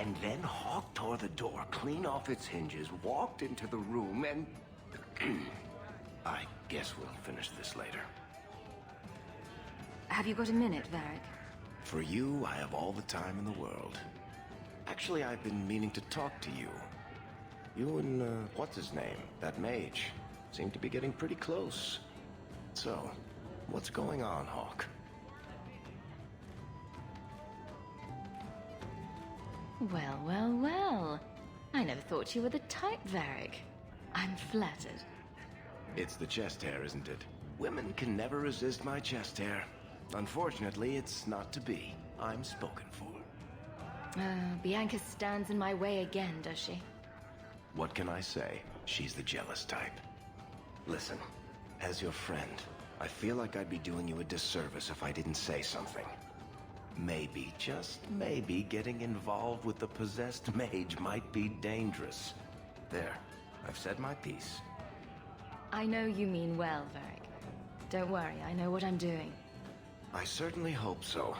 And then Hawke tore the door clean off its hinges, walked into the room, and... I guess we'll finish this later. Have you got a minute, Varric? For you, I have all the time in the world. Actually, I've been meaning to talk to you. You and, what's his name? That mage. Seem to be getting pretty close. So, what's going on, Hawke? Well, well, well. I never thought you were the type, Varric. I'm flattered. It's the chest hair, isn't it? Women can never resist my chest hair. Unfortunately, it's not to be. I'm spoken for. Bianca stands in my way again, does she? What can I say? She's the jealous type. Listen, as your friend, I feel like I'd be doing you a disservice if I didn't say something. Maybe, just maybe, getting involved with the possessed mage might be dangerous. There, I've said my piece. I know you mean well, Varric. Don't worry, I know what I'm doing. I certainly hope so.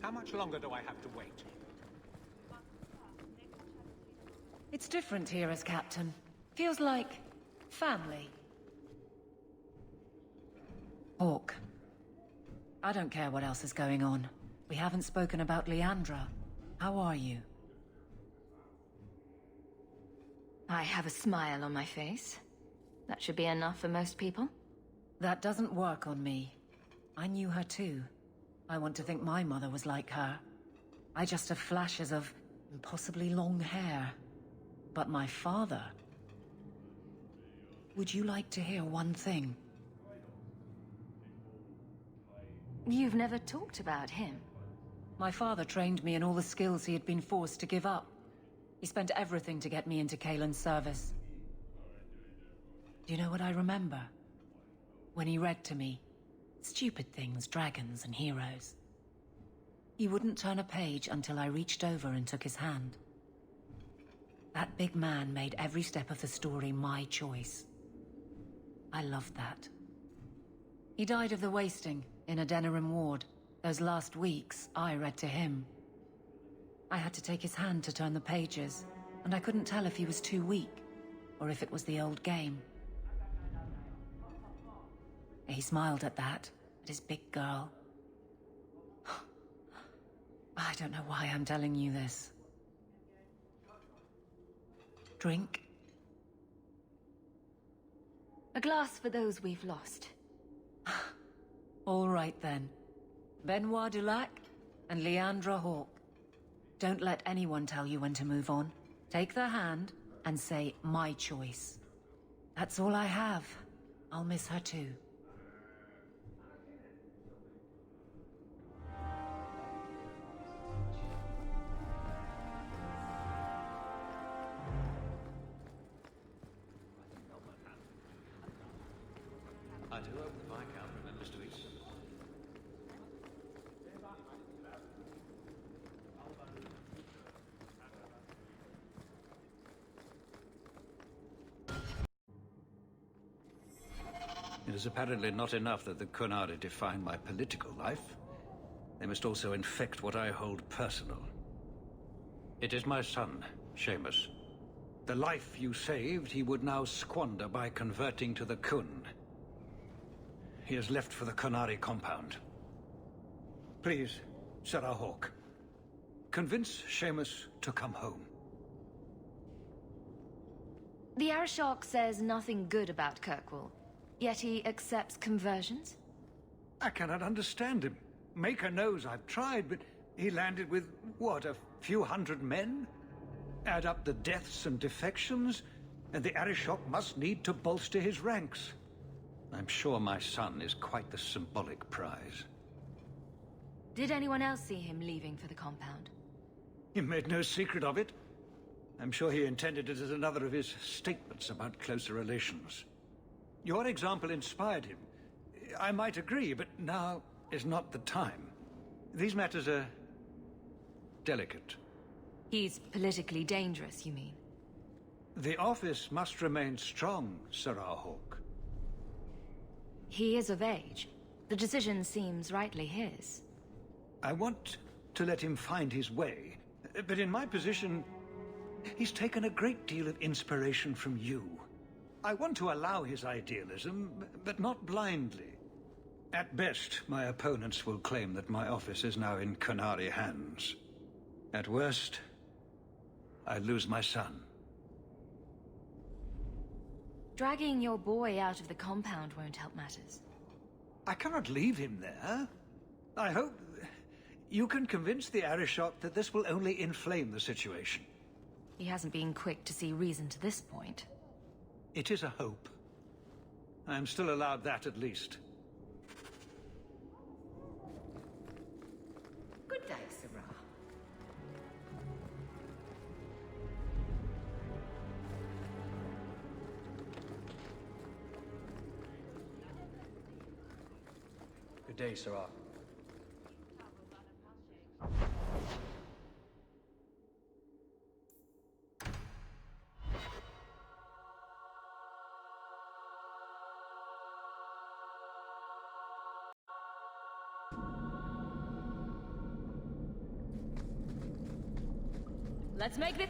How much longer do I have to wait? It's different here as captain. Feels like family. Hawke. I don't care what else is going on. We haven't spoken about Leandra. How are you? I have a smile on my face. That should be enough for most people. That doesn't work on me. I knew her too. I want to think my mother was like her. I just have flashes of impossibly long hair. But my father... Would you like to hear one thing? You've never talked about him. My father trained me in all the skills he had been forced to give up. He spent everything to get me into Kaelin's service. Do you know what I remember? When he read to me. Stupid things, dragons and heroes. He wouldn't turn a page until I reached over and took his hand. That big man made every step of the story my choice. I loved that. He died of the wasting in a Denerim ward. Those last weeks, I read to him. I had to take his hand to turn the pages, and I couldn't tell if he was too weak, or if it was the old game. He smiled at that, at his big girl. I don't know why I'm telling you this. Drink? A glass for those we've lost. All right then. Benoit Dulac and Leandra Hawke. Don't let anyone tell you when to move on. Take their hand and say, my choice. That's all I have. I'll miss her too. I do hope the Viscount remembers to eat some. It is apparently not enough that the Qunari define my political life. They must also infect what I hold personal. It is my son, Seamus. The life you saved, he would now squander by converting to the Qun. He has left for the Qunari compound. Please, Sarah Hawke, convince Seamus to come home. The Arishok says nothing good about Kirkwall, yet he accepts conversions? I cannot understand him. Maker knows I've tried, but he landed with, what, a few hundred men? Add up the deaths and defections, and the Arishok must need to bolster his ranks. I'm sure my son is quite the symbolic prize. Did anyone else see him leaving for the compound? He made no secret of it. I'm sure he intended it as another of his statements about closer relations. Your example inspired him. I might agree, but now is not the time. These matters are delicate. He's politically dangerous, you mean? The office must remain strong, Sarah Hawke. He is of age. The decision seems rightly his. I want to let him find his way, but in my position, he's taken a great deal of inspiration from you. I want to allow his idealism, but not blindly. At best, my opponents will claim that my office is now in Qunari hands. At worst, I lose my son. Dragging your boy out of the compound won't help matters. I cannot leave him there. I hope you can convince the Arishok that this will only inflame the situation. He hasn't been quick to see reason to this point. It is a hope. I am still allowed that at least. Good day, Sarah. Good day, Sarah. Let's make this...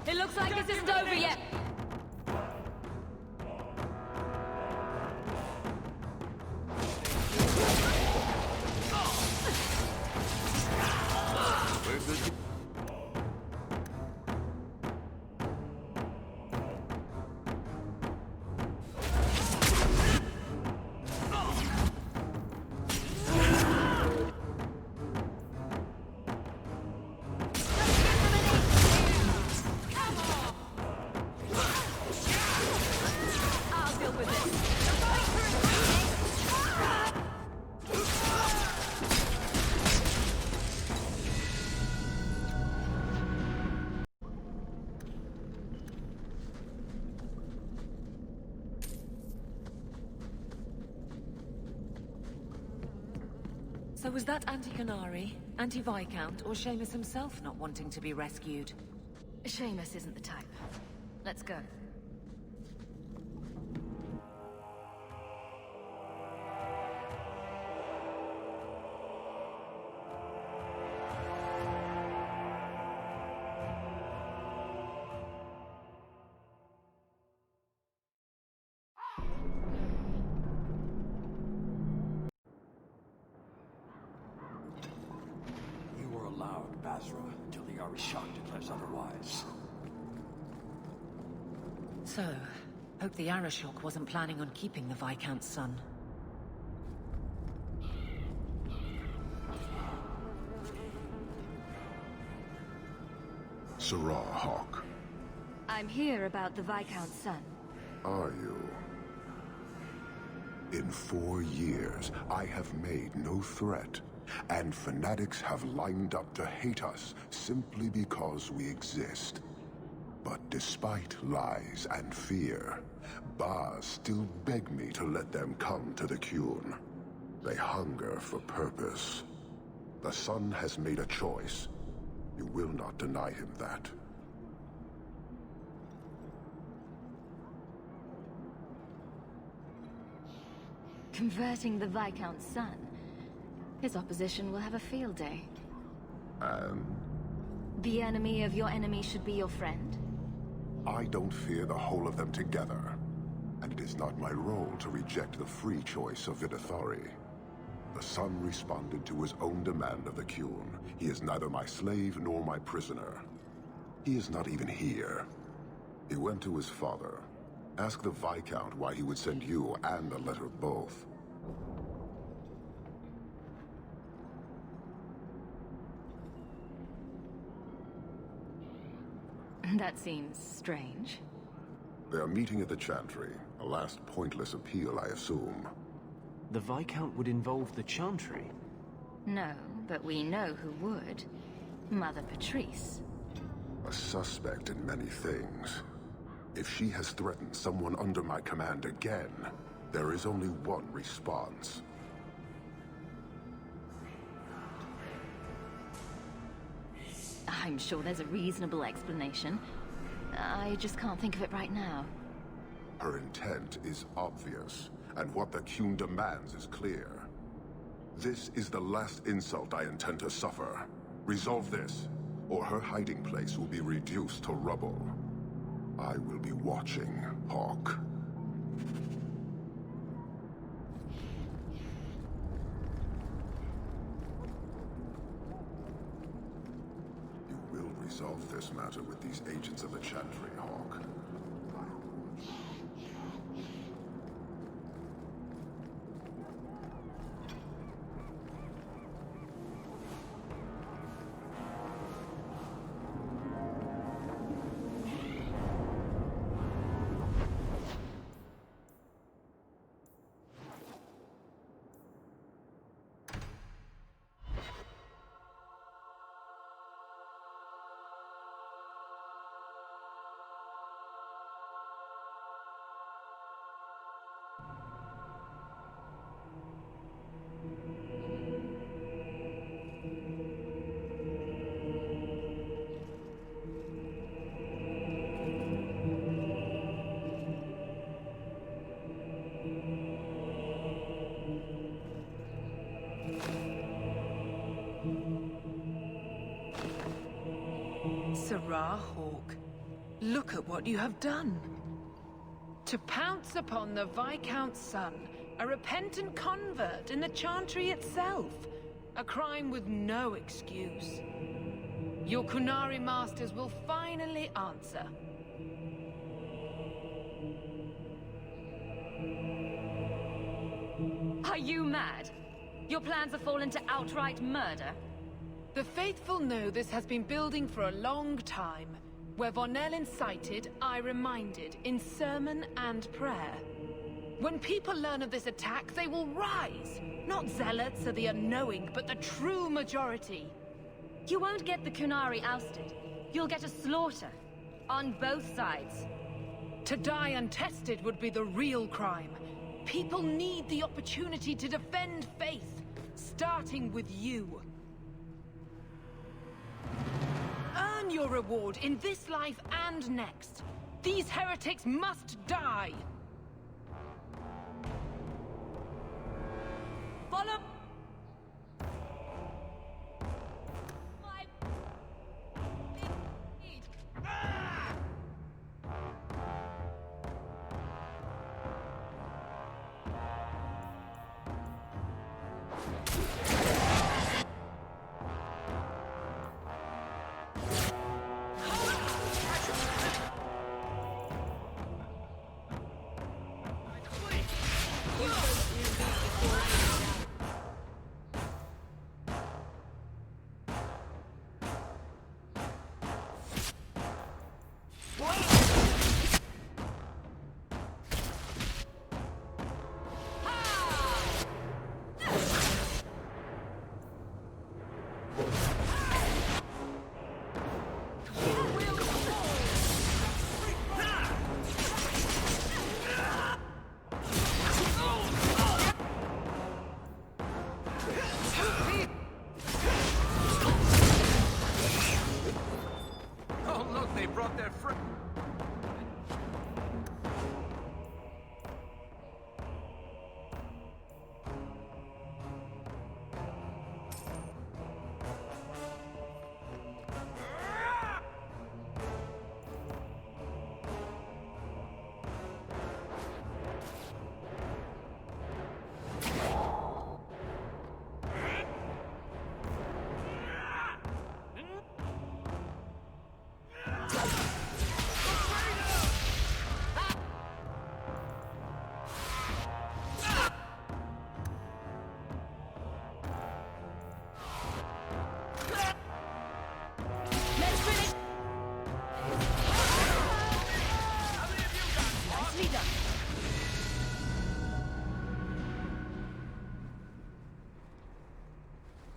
It looks like this isn't over yet. I'll deal with this. So was that anti-Qunari, anti-Viscount, or Seamus himself not wanting to be rescued? Seamus isn't the type. Let's go. You were allowed Basra until the Arishok declares otherwise. So, hope the Arishok wasn't planning on keeping the Viscount's son. Sarah Hawke, I'm here about the Viscount's son. are you? In 4 years, I have made no threat, and fanatics have lined up to hate us simply because we exist. But despite lies and fear, Baz still beg me to let them come to the Qun. They hunger for purpose. The son has made a choice. You will not deny him that. Converting the Viscount's son. His opposition will have a field day. And The enemy of your enemy should be your friend? I don't fear the whole of them together. and it is not my role to reject the free choice of Vidithari. The son responded to his own demand of the Qun. He is neither my slave nor my prisoner. He is not even here. He went to his father. Ask the Viscount why he would send you and a letter both. That seems strange. They are meeting at the Chantry. A last pointless appeal, I assume. The Viscount would involve the Chantry? No, but we know who would. Mother Patrice. A suspect in many things. If she has threatened someone under my command again, there is only one response. I'm sure there's a reasonable explanation. I just can't think of it right now. Her intent is obvious, and what the Qun demands is clear. This is the last insult I intend to suffer. Resolve this, or her hiding place will be reduced to rubble. I will be watching, Hawke. You will resolve this matter with these agents of the Chantry, Hawke. Sirrah Hawke, look at what you have done. To pounce upon the Viscount's son, a repentant convert in the Chantry itself, a crime with no excuse. Your Qunari masters will finally answer. Are you mad? Your plans have fallen to outright murder? The faithful know this has been building for a long time. Where Vonel incited, I reminded, in sermon and prayer. When people learn of this attack, they will rise. Not zealots or the unknowing, but the true majority. You won't get the Qunari ousted. You'll get a slaughter. On both sides. To die untested would be the real crime. People need the opportunity to defend faith, starting with you. Earn your reward in this life and next. These heretics must die! Follow...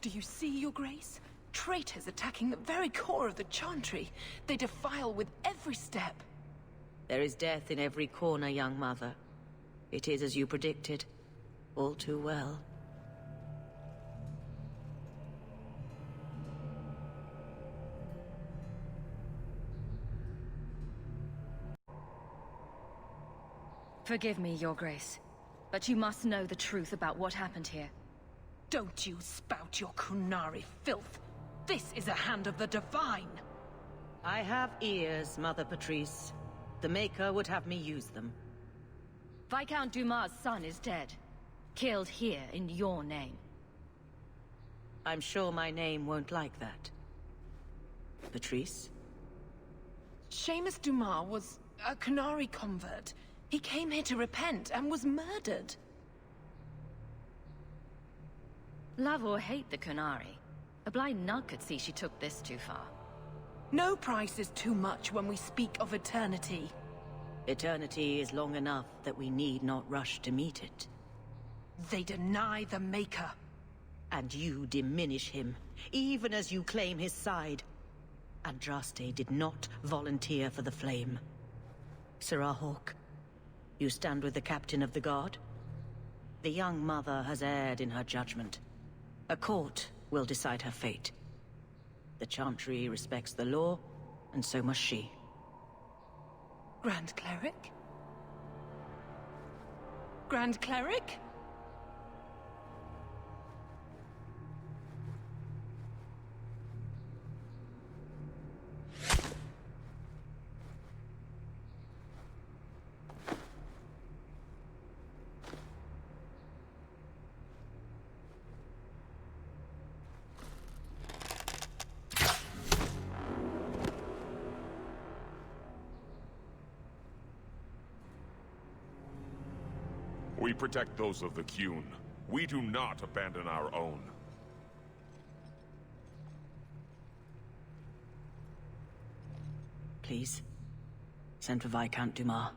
Do you see, Your Grace? Traitors attacking the very core of the Chantry. They defile with every step. There is death in every corner, young mother. It is as you predicted. All too well. Forgive me, Your Grace, but you must know the truth about what happened here. Don't you spout your Qunari filth. This is a hand of the Divine. I have ears, Mother Patrice. The Maker would have me use them. Viscount Dumas' son is dead. Killed here in your name. I'm sure my name won't like that. Patrice? Seamus Dumas was a Qunari convert. He came here to repent and was murdered. Love or hate the Qunari, a blind nut could see she took this too far. No price is too much when we speak of eternity. Eternity is long enough that we need not rush to meet it. They deny the Maker. And you diminish him, even as you claim his side. Andraste did not volunteer for the flame. Sirrah Hawke, you stand with the captain of the guard? The young mother has erred in her judgment. A court will decide her fate. The Chantry respects the law, and so must she. Grand Cleric? Grand Cleric? We protect those of the Qun. We do not abandon our own. Please, send for Viscount Dumas.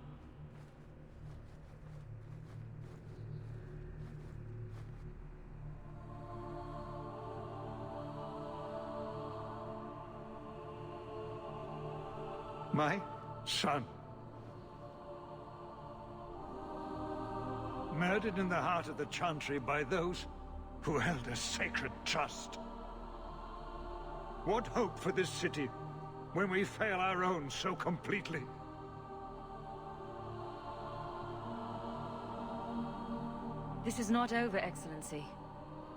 My son. Murdered in the heart of the Chantry by those who held a sacred trust. What hope for this city when we fail our own so completely? This is not over, Excellency.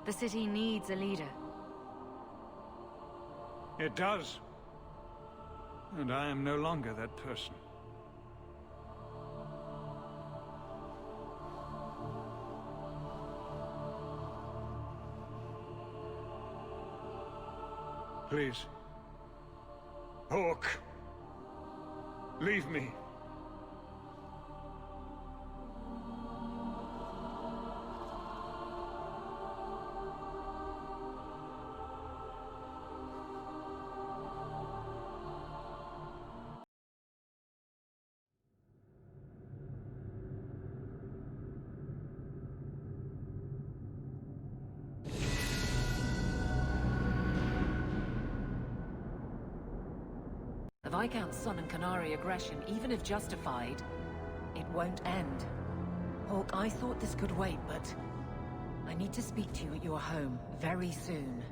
The city needs a leader. It does. And I am no longer that person. Please. Hawke. Leave me. The Viscount's son and Qunari aggression, even if justified, it won't end. Hawke, I thought this could wait, but I need to speak to you at your home very soon.